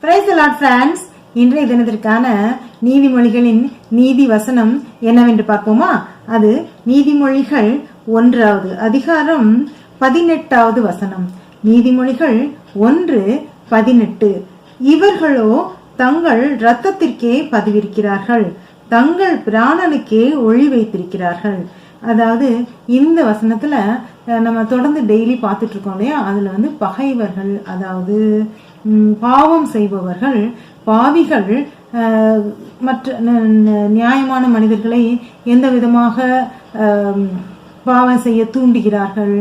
Praise the Lord friends. இன்றைய தினத்திற்கான நீதிமொழிகளின் நீதி வசனம் என்னவென்று பார்ப்போமா? அது நீதிமொழிகள் 1வது அதிகாரம் 18வது வசனம். நீதிமொழிகள் 1:18. இவர்களோ தங்கள் இரத்தத்திற்கே பதிவிருக்கிறார்கள், தங்கள் பிராணனுக்கே ஒளி வைத்திருக்கிறார்கள். அதாவது இந்த வசனத்துல நம்ம தொடர்ந்து டெய்லி பார்த்துட்டு இருக்கோம் இல்லையா? அதுல பகைவர்கள், அதாவது பாவம் செய்பவர்கள், பாவிகள் மற்ற நியாயமான மனிதர்களை எந்த விதமாக பாவம் செய்ய தூண்டுகிறார்கள்,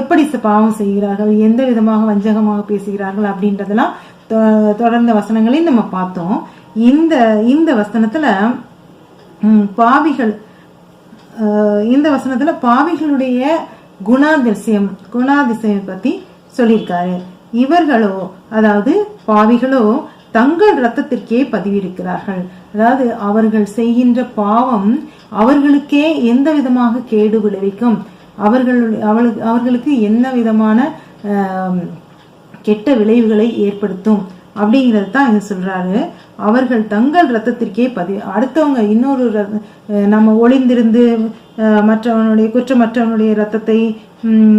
எப்படி பாவம் செய்கிறார்கள், எந்த விதமாக வஞ்சகமாக பேசுகிறார்கள் அப்படின்றதெல்லாம் தொடர்ந்த வசனங்களை நம்ம பார்த்தோம். இந்த வசனத்துல பாவிகளுடைய குணாதிசயம் பத்தி சொல்லியிருக்காரு. இவர்களோ, அதாவது பாவிகளோ தங்கள் இரத்தத்திற்கே பதிவிருக்கிறார்கள். அதாவது அவர்கள் செய்கின்ற பாவம் அவர்களுக்கே எந்த விதமாக கேடு விளைவிக்கும், அவர்களுக்கு என்ன விதமான கெட்ட விளைவுகளை ஏற்படுத்தும் அப்படிங்கிறது தான் இது சொல்றாரு. அவர்கள் தங்கள் ரத்தத்திற்கே அடுத்தவங்க இன்னொரு நம்ம ஒளிந்திருந்து மற்றவனுடைய குற்றமற்றவனுடைய ரத்தத்தை,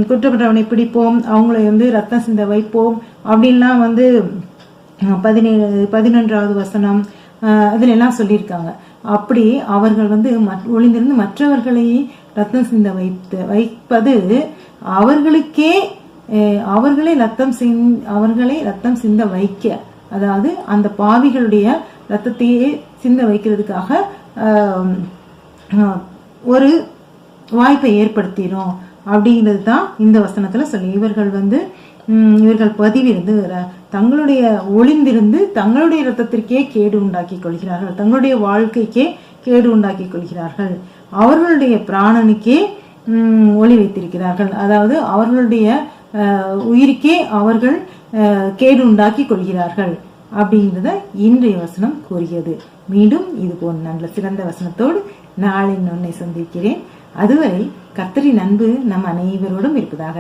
குற்றமற்றவனை பிடிப்போம், அவங்களை ரத்தம் சிந்த வைப்போம் அப்படின்லாம் 11வது வசனம் இதுல எல்லாம் சொல்லியிருக்காங்க. அப்படி அவர்கள் ஒளிந்திருந்து மற்றவர்களை ரத்தம் சிந்த வைப்பது அவர்களை ரத்தம் சிந்த வைக்க, அதாவது அந்த பாவிகளுடைய ரத்தத்தையே சிந்த வைக்கிறதுக்காக ஒரு வாய்ப்பை ஏற்படுத்திடும் அப்படிங்கிறது தான் இந்த வசனத்துல சொல்லி. இவர்கள் பதிவிருந்து தங்களுடைய ஒளிந்திருந்து தங்களுடைய ரத்தத்திற்கே கேடு உண்டாக்கி கொள்கிறார்கள், தங்களுடைய வாழ்க்கைக்கே கேடு உண்டாக்கி கொள்கிறார்கள், அவர்களுடைய பிராணனுக்கே ஒளி வைத்திருக்கிறார்கள். அதாவது அவர்களுடைய உயிருக்கே அவர்கள் கேடு உண்டாக்கி கொள்கிறார்கள் அப்படிங்கிறத இன்றைய வசனம் கூறியது. மீண்டும் இது போன்ற நல்ல சிறந்த வசனத்தோடு நாளை உன்னை சந்திக்கிறேன். அதுவரை கர்த்தரின் அன்பு நம் அனைவரோடும் இருப்பதாக.